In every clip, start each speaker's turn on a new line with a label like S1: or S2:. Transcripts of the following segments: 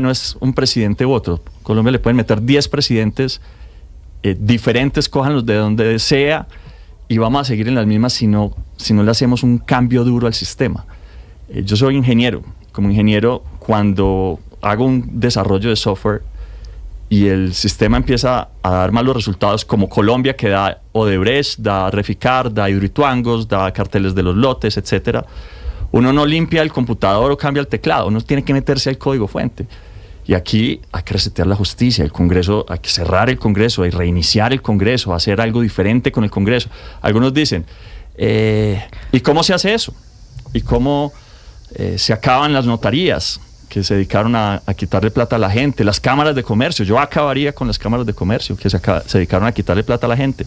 S1: no es un presidente u otro. Colombia le pueden meter 10 presidentes diferentes, cójanlos de donde sea, y vamos a seguir en las mismas si no le hacemos un cambio duro al sistema. Yo soy ingeniero. Como ingeniero, cuando hago un desarrollo de software y el sistema empieza a dar malos resultados, como Colombia, que da Odebrecht, da Reficar, da Hidroituangos, da carteles de los lotes, etcétera, uno no limpia el computador o cambia el teclado, uno tiene que meterse al código fuente. Y aquí hay que resetear la justicia, el Congreso, hay que cerrar el Congreso, hay que reiniciar el Congreso, hacer algo diferente con el Congreso. Algunos dicen, ¿y cómo se hace eso? ¿Y cómo se acaban las notarías que se dedicaron a quitarle plata a la gente? Las cámaras de comercio, yo acabaría con las cámaras de comercio que se dedicaron a quitarle plata a la gente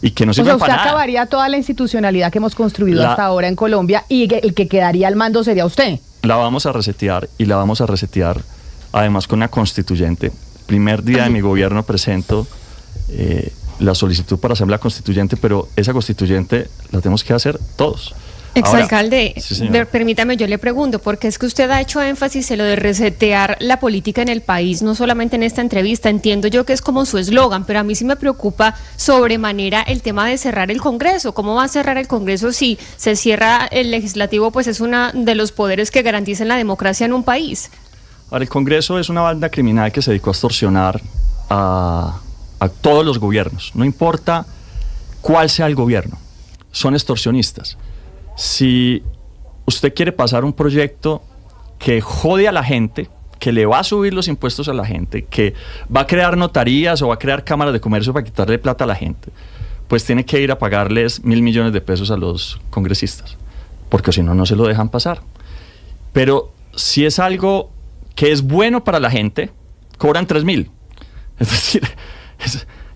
S1: y que no sirven para nada.
S2: Usted acabaría toda la institucionalidad que hemos construido hasta ahora en Colombia, y el que quedaría al mando sería usted.
S1: La vamos a resetear, y la vamos a resetear además con una constituyente. Primer día de mi gobierno presento la solicitud para Asamblea Constituyente, pero esa constituyente la tenemos que hacer todos.
S3: Exalcalde,
S1: sí,
S3: permítame, yo le pregunto, porque es que usted ha hecho énfasis en lo de resetear la política en el país, no solamente en esta entrevista. Entiendo yo que es como su eslogan, pero a mí sí me preocupa sobremanera el tema de cerrar el Congreso. ¿Cómo va a cerrar el Congreso si se cierra el legislativo? Pues es uno de los poderes que garantizan la democracia en un país.
S1: Ahora, el Congreso es una banda criminal que se dedicó a extorsionar a todos los gobiernos, no importa cuál sea el gobierno, son extorsionistas. Si usted quiere pasar un proyecto que jode a la gente, que le va a subir los impuestos a la gente, que va a crear notarías o va a crear cámaras de comercio para quitarle plata a la gente, pues tiene que ir a pagarles 1.000 millones de pesos a los congresistas, porque si no, no se lo dejan pasar. Pero si es algo que es bueno para la gente, cobran 3.000. Es decir,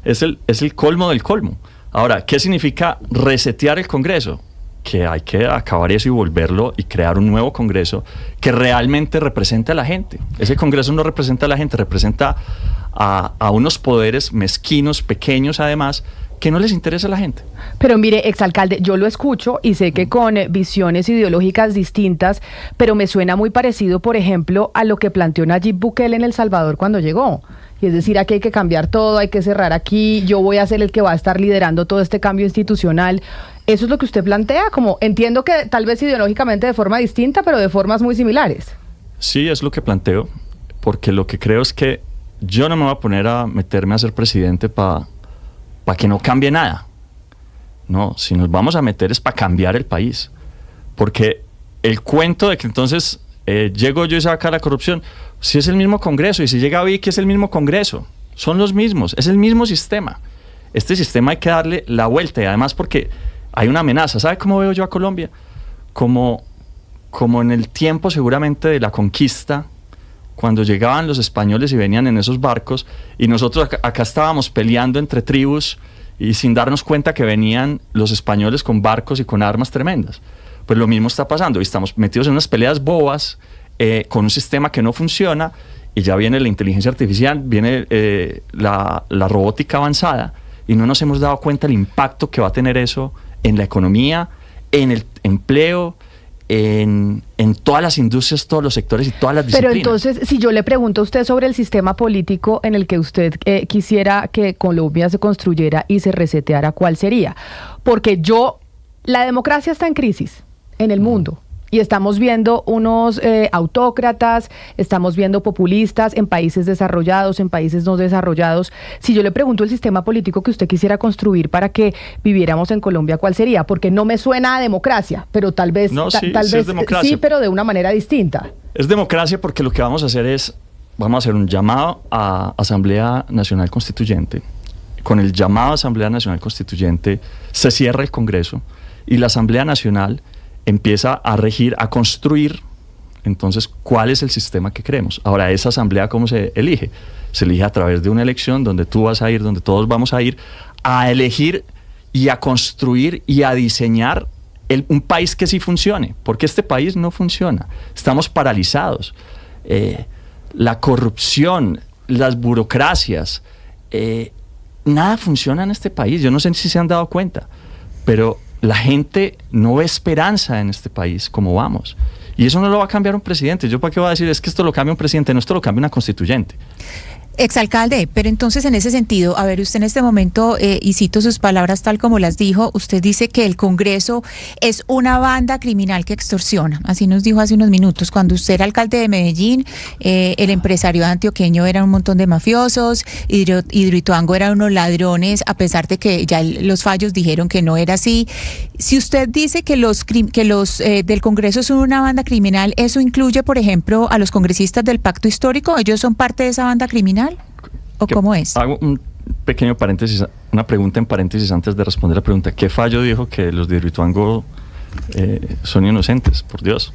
S1: es el colmo del colmo. Ahora, ¿qué significa resetear el Congreso? Que hay que acabar eso y volverlo y crear un nuevo Congreso que realmente represente a la gente. Ese Congreso no representa a la gente, representa a unos poderes mezquinos, pequeños además, que no les interesa a la gente.
S2: Pero mire, exalcalde, yo lo escucho y sé que con visiones ideológicas distintas, pero me suena muy parecido, por ejemplo, a lo que planteó Nayib Bukele en El Salvador cuando llegó. Y es decir, aquí hay que cambiar todo, hay que cerrar aquí, yo voy a ser el que va a estar liderando todo este cambio institucional. ¿Eso es lo que usted plantea? Como entiendo que tal vez ideológicamente de forma distinta, pero de formas muy similares.
S1: Sí, es lo que planteo, porque lo que creo es que yo no me voy a poner a meterme a ser presidente para que no cambie nada. No, si nos vamos a meter es para cambiar el país. Porque el cuento de que entonces llego yo y saco la corrupción, si es el mismo Congreso, y si llega Vicky es el mismo Congreso, son los mismos, es el mismo sistema. Este sistema hay que darle la vuelta, y además porque hay una amenaza. ¿Sabe cómo veo yo a Colombia? Como en el tiempo seguramente de la conquista, cuando llegaban los españoles y venían en esos barcos, y nosotros acá estábamos peleando entre tribus y sin darnos cuenta que venían los españoles con barcos y con armas tremendas. Pues lo mismo está pasando, y estamos metidos en unas peleas bobas con un sistema que no funciona, y ya viene la inteligencia artificial, viene la robótica avanzada, y no nos hemos dado cuenta del impacto que va a tener eso en la economía, en el empleo, en todas las industrias, todos los sectores y todas las disciplinas.
S2: Pero entonces, si yo le pregunto a usted sobre el sistema político en el que usted quisiera que Colombia se construyera y se reseteara, ¿cuál sería? Porque la democracia está en crisis en el mundo. Y estamos viendo unos autócratas, estamos viendo populistas en países desarrollados, en países no desarrollados. Si yo le pregunto el sistema político que usted quisiera construir para que viviéramos en Colombia, ¿cuál sería? Porque no me suena a democracia, pero tal vez, sí, pero de una manera distinta.
S1: Es democracia porque lo que vamos a hacer vamos a hacer un llamado a Asamblea Nacional Constituyente. Con el llamado a Asamblea Nacional Constituyente se cierra el Congreso y la Asamblea Nacional empieza a regir, a construir, entonces, ¿cuál es el sistema que queremos? Ahora, esa asamblea, ¿cómo se elige? Se elige a través de una elección donde tú vas a ir, donde todos vamos a ir, a elegir y a construir y a diseñar un país que sí funcione, porque este país no funciona. Estamos paralizados. La corrupción, las burocracias, nada funciona en este país. Yo no sé si se han dado cuenta, pero la gente no ve esperanza en este país como vamos. Y eso no lo va a cambiar un presidente. ¿Yo para qué voy a decir es que esto lo cambia un presidente? No, esto lo cambia una constituyente.
S4: Exalcalde, pero entonces en ese sentido, a ver, usted en este momento, y cito sus palabras tal como las dijo, usted dice que el Congreso es una banda criminal que extorsiona, así nos dijo hace unos minutos, cuando usted era alcalde de Medellín, el empresario antioqueño era un montón de mafiosos, Hidroituango eran unos ladrones, a pesar de que ya los fallos dijeron que no era así. Si usted dice que los del Congreso son una banda criminal, ¿eso incluye, por ejemplo, a los congresistas del Pacto Histórico? ¿Ellos son parte de esa banda criminal? ¿O cómo es?
S1: Hago un pequeño paréntesis, una pregunta en paréntesis antes de responder la pregunta. ¿Qué fallo dijo que los de Hidroituango son inocentes? Por Dios.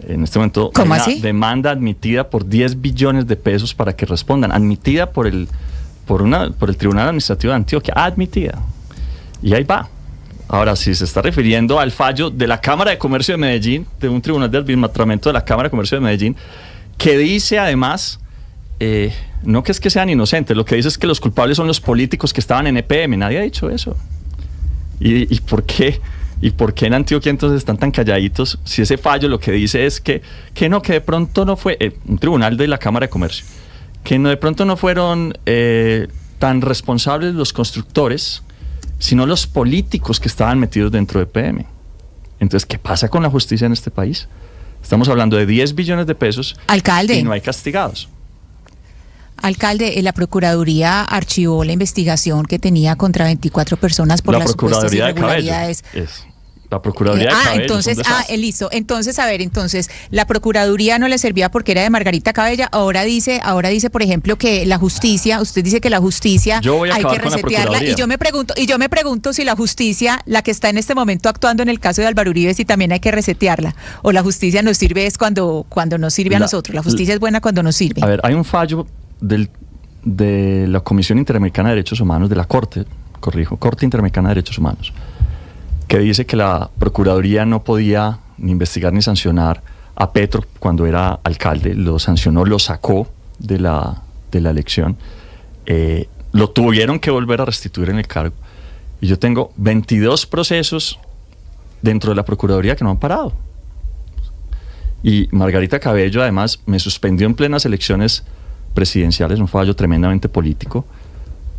S1: En este momento
S4: ¿Cómo
S1: hay
S4: así?
S1: una demanda admitida por 10 billones de pesos para que respondan. Admitida por el Tribunal Administrativo de Antioquia. Admitida. Y ahí va. Ahora, si se está refiriendo al fallo de la Cámara de Comercio de Medellín, de un tribunal de arbitramiento de la Cámara de Comercio de Medellín, que dice además... no que es que sean inocentes, lo que dice es que los culpables son los políticos que estaban en EPM. Nadie ha dicho eso. ¿Y por qué? ¿Y por qué en Antioquia entonces están tan calladitos? Si ese fallo lo que dice es que de pronto no fue un tribunal de la Cámara de Comercio, que no, de pronto no fueron tan responsables los constructores, sino los políticos que estaban metidos dentro de EPM. Entonces, ¿qué pasa con la justicia en este país? Estamos hablando de 10 billones de pesos,
S4: alcalde,
S1: y no hay castigados.
S4: Alcalde, la Procuraduría archivó la investigación que tenía contra 24 personas por las supuestas irregularidades.
S1: La Procuraduría de Cabello.
S4: Entonces, listo. Entonces, a ver, la Procuraduría no le servía porque era de Margarita Cabella. Ahora dice, por ejemplo, que la justicia, usted dice que la justicia hay que resetearla. Y yo me pregunto si la justicia, la que está en este momento actuando en el caso de Álvaro Uribe, si también hay que resetearla. O la justicia nos sirve es cuando nos sirve a nosotros. La justicia es buena cuando nos sirve.
S1: A ver, hay un fallo de la Comisión Interamericana de Derechos Humanos, de la Corte Interamericana de Derechos Humanos, que dice que la Procuraduría no podía ni investigar ni sancionar a Petro cuando era alcalde. Lo sancionó, lo sacó de la elección. Lo tuvieron que volver a restituir en el cargo. Y yo tengo 22 procesos dentro de la Procuraduría que no han parado. Y Margarita Cabello además me suspendió en plenas elecciones presidenciales, un fallo tremendamente político,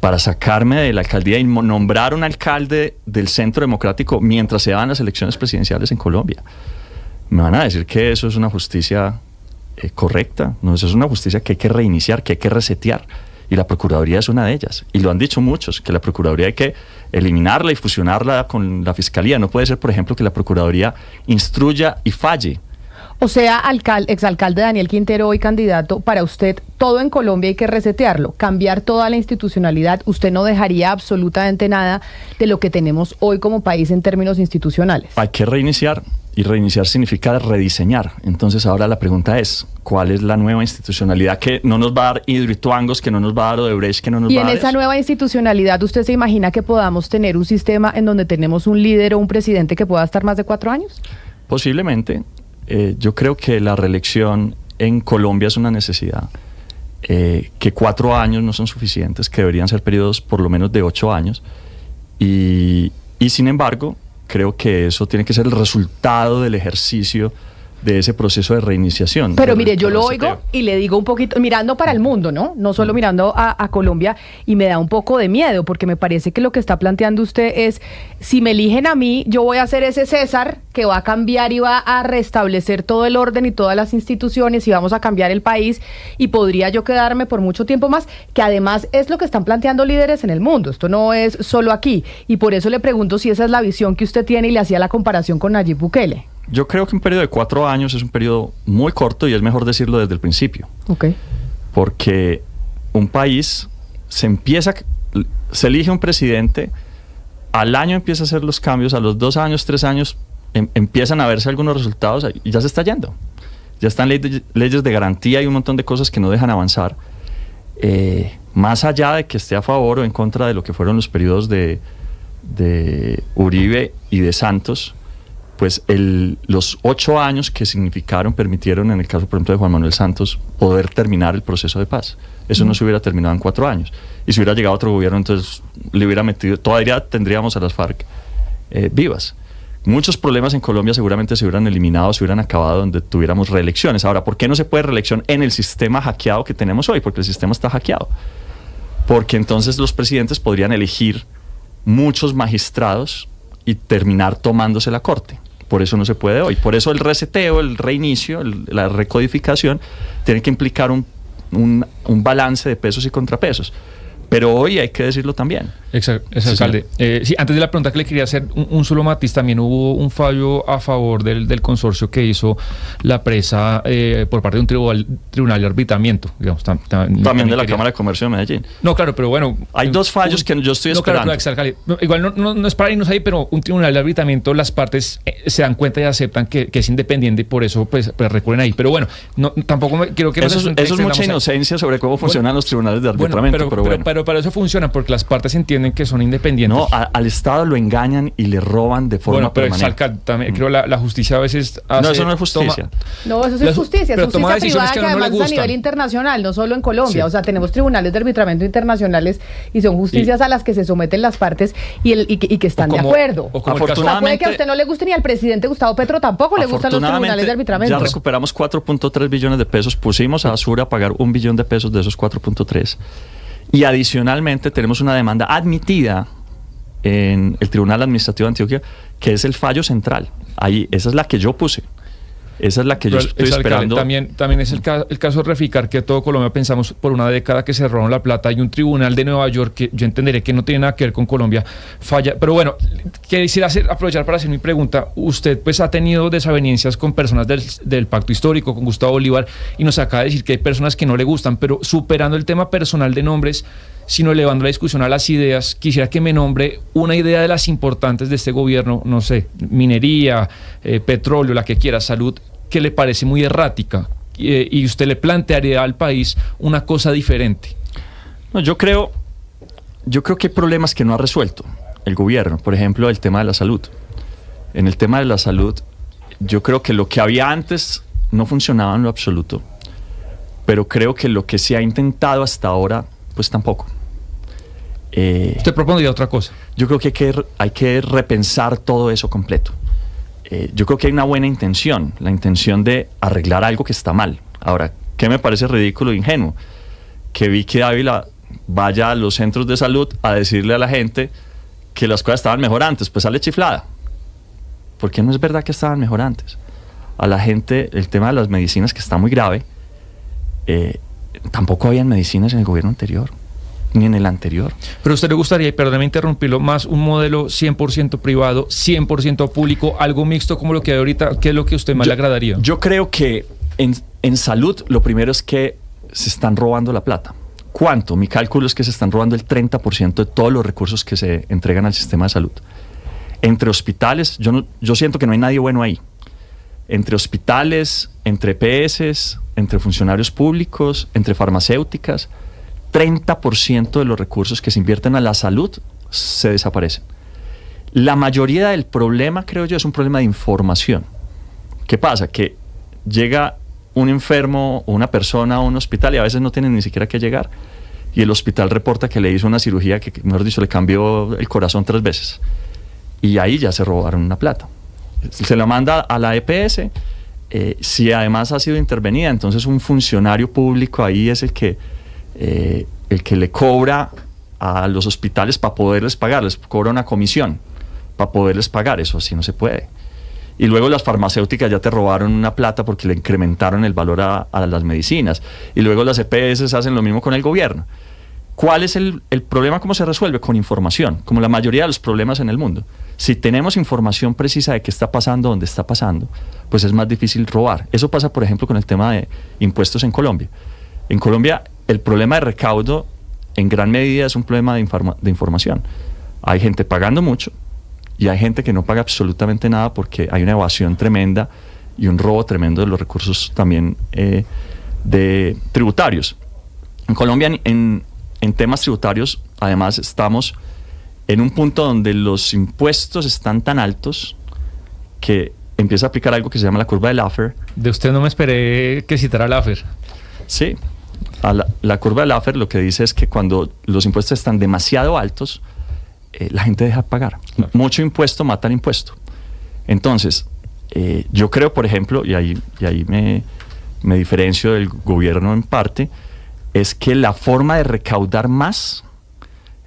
S1: para sacarme de la alcaldía y nombrar un alcalde del Centro Democrático mientras se daban las elecciones presidenciales en Colombia. Me van a decir que eso es una justicia correcta. No, eso es una justicia que hay que reiniciar, que hay que resetear. Y la Procuraduría es una de ellas. Y lo han dicho muchos, que la Procuraduría hay que eliminarla y fusionarla con la Fiscalía. No puede ser, por ejemplo, que la Procuraduría instruya y falle.
S2: O sea, exalcalde Daniel Quintero, hoy candidato, para usted todo en Colombia hay que resetearlo, cambiar toda la institucionalidad. Usted no dejaría absolutamente nada de lo que tenemos hoy como país en términos institucionales.
S1: Hay que reiniciar, y reiniciar significa rediseñar. Entonces ahora la pregunta es, ¿cuál es la nueva institucionalidad que no nos va a dar Hidroituangos, que no nos va a dar Odebrecht, que no nos va a dar?
S2: Y en esa nueva institucionalidad, ¿usted se imagina que podamos tener un sistema en donde tenemos un líder o un presidente que pueda estar más de 4 años?
S1: Posiblemente. Yo creo que la reelección en Colombia es una necesidad, que 4 años no son suficientes, que deberían ser periodos por lo menos de 8 años, y sin embargo creo que eso tiene que ser el resultado del ejercicio de ese proceso de reiniciación.
S2: Pero mire, yo lo oigo y le digo un poquito, mirando para el mundo, no solo mirando a Colombia, y me da un poco de miedo, porque me parece que lo que está planteando usted es, si me eligen a mí, yo voy a ser ese César que va a cambiar y va a restablecer todo el orden y todas las instituciones, y vamos a cambiar el país, y podría yo quedarme por mucho tiempo más, que además es lo que están planteando líderes en el mundo. Esto no es solo aquí, y por eso le pregunto si esa es la visión que usted tiene, y le hacía la comparación con Nayib Bukele.
S1: Yo creo que un periodo de 4 años es un periodo muy corto, y es mejor decirlo desde el principio.
S2: Okay.
S1: Porque un país se elige un presidente, al año empieza a hacer los cambios, a los 2 años, 3 años empiezan a verse algunos resultados y ya se está yendo. Ya están leyes de garantía y un montón de cosas que no dejan avanzar. Más allá de que esté a favor o en contra de lo que fueron los periodos de Uribe y de Santos, pues los 8 años que permitieron, en el caso, por ejemplo, de Juan Manuel Santos, poder terminar el proceso de paz. Eso no se hubiera terminado en 4 años. Y si hubiera llegado otro gobierno, entonces le hubiera metido, todavía tendríamos a las FARC vivas. muchos problemas en Colombia seguramente se hubieran eliminado, se hubieran acabado donde tuviéramos reelecciones. Ahora, ¿por qué no se puede reelección en el sistema hackeado que tenemos hoy? Porque el sistema está hackeado. Porque entonces los presidentes podrían elegir muchos magistrados y terminar tomándose la corte. Por eso no se puede hoy. Por eso el reseteo, el reinicio, la recodificación tiene que implicar un balance de pesos y contrapesos. Pero hoy hay que decirlo también.
S5: Exacto, alcalde. Sí, antes de la pregunta que le quería hacer, un solo matiz, también hubo un fallo a favor del consorcio que hizo la presa por parte de un tribunal de arbitramiento, digamos.
S1: También de la Cámara de Comercio de Medellín.
S5: No, claro, pero bueno.
S1: Hay dos fallos que yo estoy esperando.
S5: Claro, alcalde. Igual no es para irnos ahí, pero un tribunal de arbitramiento, las partes se dan cuenta y aceptan que es independiente y por eso pues recurren ahí. Pero bueno, tampoco quiero que...
S1: Eso es mucha inocencia sobre cómo funcionan los tribunales de arbitramiento.
S5: Pero para eso funciona, porque las partes entienden que son independientes.
S1: No, al Estado lo engañan y le roban de forma permanente.
S5: Alcalde, también, creo la justicia a veces hace...
S1: No, eso no es justicia.
S2: No, eso es justicia. Es justicia privada que además es a nivel internacional, no solo en Colombia. Sí. O sea, tenemos tribunales de arbitramiento internacionales y son justicias a las que se someten las partes y que están de acuerdo.
S1: Afortunadamente,
S2: puede que a usted no le guste ni al presidente Gustavo Petro tampoco le gustan los tribunales de arbitramiento.
S1: Ya recuperamos 4.3 billones de pesos. Pusimos a Asura a pagar 1 billón de pesos de esos 4.3. Y adicionalmente tenemos una demanda admitida en el Tribunal Administrativo de Antioquia, que es el fallo central. Ahí, esa es la que yo puse. Esa es la que yo estoy esperando.
S5: También es el caso de Reficar, que todo Colombia pensamos por una década que se robaron la plata. Hay un tribunal de Nueva York que yo entenderé que no tiene nada que ver con Colombia, falla. Pero bueno, quisiera aprovechar para hacer mi pregunta. Usted pues ha tenido desavenencias con personas del Pacto Histórico, con Gustavo Bolívar, y nos acaba de decir que hay personas que no le gustan, pero superando el tema personal de nombres, sino elevando la discusión a las ideas, quisiera que me nombre una idea de las importantes de este gobierno, no sé, minería, petróleo, la que quiera, salud, que le parece muy errática y usted le plantearía al país una cosa diferente.
S1: No, yo creo que hay problemas que no ha resuelto el gobierno. Por ejemplo, el tema de la salud. En el tema de la salud, yo creo que lo que había antes no funcionaba en lo absoluto, pero creo que lo que se ha intentado hasta ahora, pues tampoco.
S5: ¿Usted propondría otra cosa?
S1: Yo creo que hay que repensar todo eso completo. Yo creo que hay una buena intención, la intención de arreglar algo que está mal. Ahora, ¿qué me parece ridículo e ingenuo? Que Vicky Dávila vaya a los centros de salud a decirle a la gente que las cosas estaban mejor antes, pues sale chiflada. Porque no es verdad que estaban mejor antes. A la gente, el tema de las medicinas, que está muy grave, tampoco habían medicinas en el gobierno anterior, ni en el anterior.
S5: Pero a usted le gustaría, y perdóneme interrumpirlo, más un modelo 100% privado, 100% público, algo mixto como lo que hay ahorita. ¿Qué es lo que a usted más le agradaría?
S1: Yo creo que en salud lo primero es que se están robando la plata. ¿Cuánto? Mi cálculo es que se están robando el 30% de todos los recursos que se entregan al sistema de salud. Entre hospitales, yo siento que no hay nadie bueno ahí. Entre hospitales, entre EPS, entre funcionarios públicos, entre farmacéuticas, 30% de los recursos que se invierten a la salud se desaparecen. La mayoría del problema, creo yo, es un problema de información. ¿Qué pasa? Que llega un enfermo o una persona a un hospital y a veces no tienen ni siquiera que llegar, y el hospital reporta que le hizo una cirugía que, mejor dicho, le cambió el corazón 3 veces, y ahí ya se robaron una plata. Se la manda a la EPS, si además ha sido intervenida, entonces un funcionario público ahí es el que le cobra a los hospitales para poderles pagar, les cobra una comisión para poderles pagar. Eso así no se puede. Y luego las farmacéuticas ya te robaron una plata porque le incrementaron el valor a las medicinas, y luego las EPS hacen lo mismo con el gobierno. ¿Cuál es el problema? ¿Cómo se resuelve? Con información, como la mayoría de los problemas en el mundo. Si tenemos información precisa de qué está pasando, dónde está pasando, pues es más difícil robar. Eso pasa, por ejemplo, con el tema de impuestos en Colombia. En Colombia, el problema de recaudo en gran medida es un problema de información. Hay gente pagando mucho y hay gente que no paga absolutamente nada porque hay una evasión tremenda y un robo tremendo de los recursos también de tributarios. En Colombia, en temas tributarios, además, estamos en un punto donde los impuestos están tan altos que empieza a aplicar algo que se llama la curva de Laffer.
S5: De usted no me esperé que citara Laffer.
S1: Sí, la curva de Laffer lo que dice es que cuando los impuestos están demasiado altos, la gente deja de pagar. Claro. Mucho impuesto mata el impuesto. Entonces, yo creo, por ejemplo, y ahí me diferencio del gobierno en parte, es que la forma de recaudar más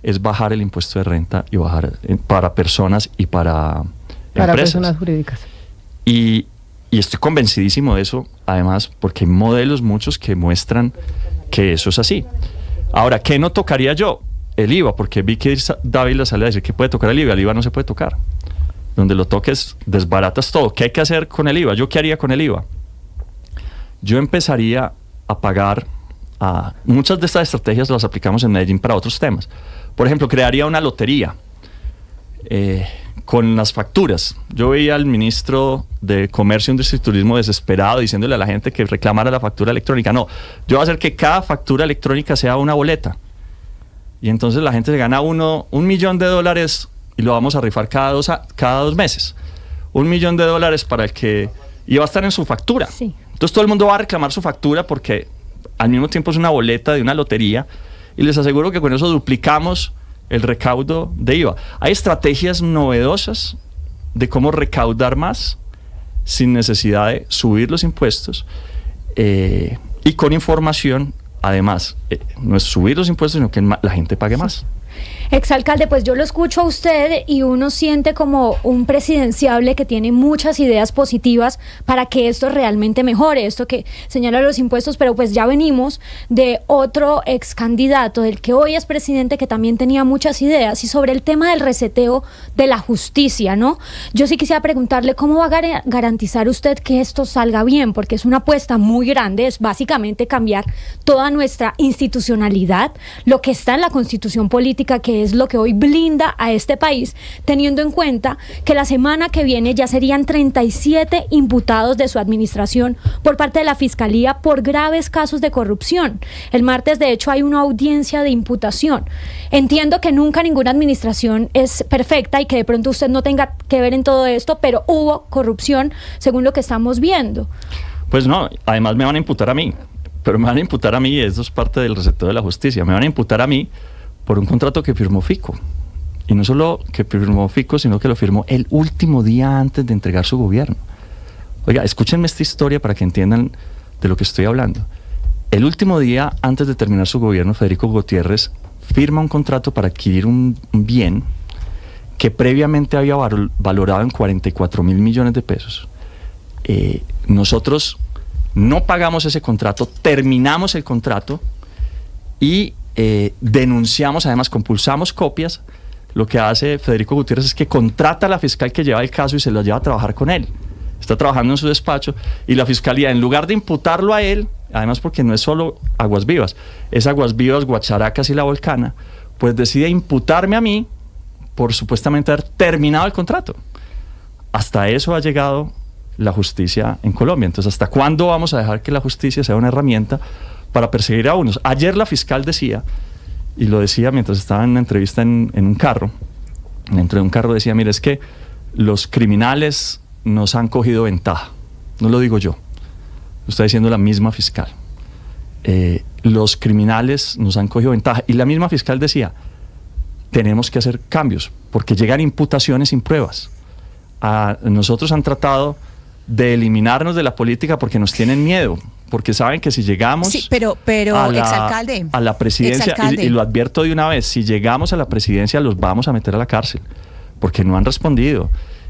S1: es bajar el impuesto de renta y bajar para personas y para empresas.
S2: Personas jurídicas.
S1: Y estoy convencidísimo de eso, además, porque hay modelos muchos que muestran que eso es así. Ahora, ¿qué no tocaría yo? El IVA, porque vi que Dávila sale a decir que puede tocar el IVA no se puede tocar. Donde lo toques, desbaratas todo. ¿Qué hay que hacer con el IVA? ¿Yo qué haría con el IVA? Yo empezaría a pagar, muchas de estas estrategias las aplicamos en Medellín para otros temas. Por ejemplo, crearía una lotería con las facturas. Yo veía al ministro de Comercio, Industria y Turismo desesperado diciéndole a la gente que reclamara la factura electrónica. No, yo voy a hacer que cada factura electrónica sea una boleta. Y entonces la gente se gana $1 millón y lo vamos a rifar cada 2 meses. $1 millón para el que iba a estar en su factura.
S2: Sí.
S1: Entonces todo el mundo va a reclamar su factura porque al mismo tiempo es una boleta de una lotería, y les aseguro que con eso duplicamos el recaudo de IVA. Hay estrategias novedosas de cómo recaudar más sin necesidad de subir los impuestos, y con información, además, no es subir los impuestos, sino que la gente pague más.
S6: Exalcalde, pues yo lo escucho a usted y uno siente como un presidenciable que tiene muchas ideas positivas para que esto realmente mejore, esto que señala los impuestos, pero pues ya venimos de otro ex candidato, del que hoy es presidente, que también tenía muchas ideas, y sobre el tema del reseteo de la justicia, ¿no? Yo sí quisiera preguntarle cómo va a garantizar usted que esto salga bien, porque es una apuesta muy grande, es básicamente cambiar toda nuestra institucionalidad, lo que está en la Constitución política, que es lo que hoy blinda a este país, teniendo en cuenta que la semana que viene ya serían 37 imputados de su administración por parte de la Fiscalía por graves casos de corrupción. El martes, de hecho, hay una audiencia de imputación. Entiendo que nunca ninguna administración es perfecta y que de pronto usted no tenga que ver en todo esto, pero hubo corrupción según lo que estamos viendo.
S1: Pues no, además me van a imputar a mí, pero me van a imputar a mí, eso es parte del reseteo de la justicia, me van a imputar a mí por un contrato que firmó Fico. Y no solo que firmó Fico, sino que lo firmó el último día antes de entregar su gobierno. Oiga, escúchenme esta historia para que entiendan de lo que estoy hablando. El último día antes de terminar su gobierno, Federico Gutiérrez firma un contrato para adquirir un bien que previamente había valorado en 44 mil millones de pesos. Nosotros no pagamos ese contrato, terminamos el contrato y denunciamos, además compulsamos copias. Lo que hace Federico Gutiérrez es que contrata a la fiscal que lleva el caso y se lo lleva a trabajar con él. Está trabajando en su despacho, y la fiscalía, en lugar de imputarlo a él, además porque no es solo Aguas Vivas, es Aguas Vivas, Guacharacas y La Volcana, pues decide imputarme a mí por supuestamente haber terminado el contrato. Hasta eso ha llegado la justicia en Colombia. Entonces, ¿hasta cuándo vamos a dejar que la justicia sea una herramienta para perseguir a unos? Ayer la fiscal decía, y lo decía mientras estaba en una entrevista en un carro, dentro de un carro decía, mire, es que los criminales nos han cogido ventaja. No lo digo yo, lo está diciendo la misma fiscal. Los criminales nos han cogido ventaja. Y la misma fiscal decía, tenemos que hacer cambios, porque llegan imputaciones sin pruebas. Nosotros han tratado de eliminarnos de la política porque nos tienen miedo, porque saben que si llegamos
S4: exalcalde,
S1: a la presidencia, y lo advierto de una vez, si llegamos a la presidencia los vamos a meter a la cárcel, porque no han respondido,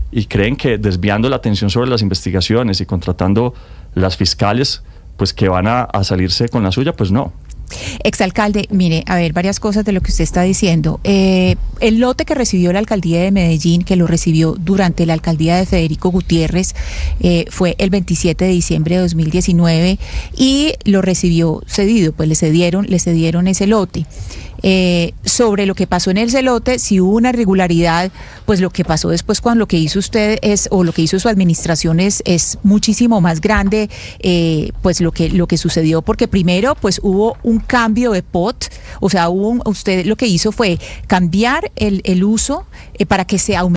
S1: y creen que desviando la atención sobre las investigaciones y contratando las fiscales, pues que van a salirse con la suya. Pues no.
S4: Exalcalde, mire, a ver, varias cosas de lo que usted está diciendo. El lote que recibió la alcaldía de Medellín, que lo recibió durante la alcaldía de Federico Gutiérrez, fue el 27 de diciembre de 2019 y lo recibió cedido, pues le cedieron ese lote. Sobre lo que pasó en ese lote, si hubo una irregularidad, pues lo que pasó después cuando lo que hizo usted o lo que hizo su administración es muchísimo más grande, pues lo que sucedió, porque primero pues hubo un cambio de POT, o sea, usted lo que hizo fue cambiar el uso para que se aumente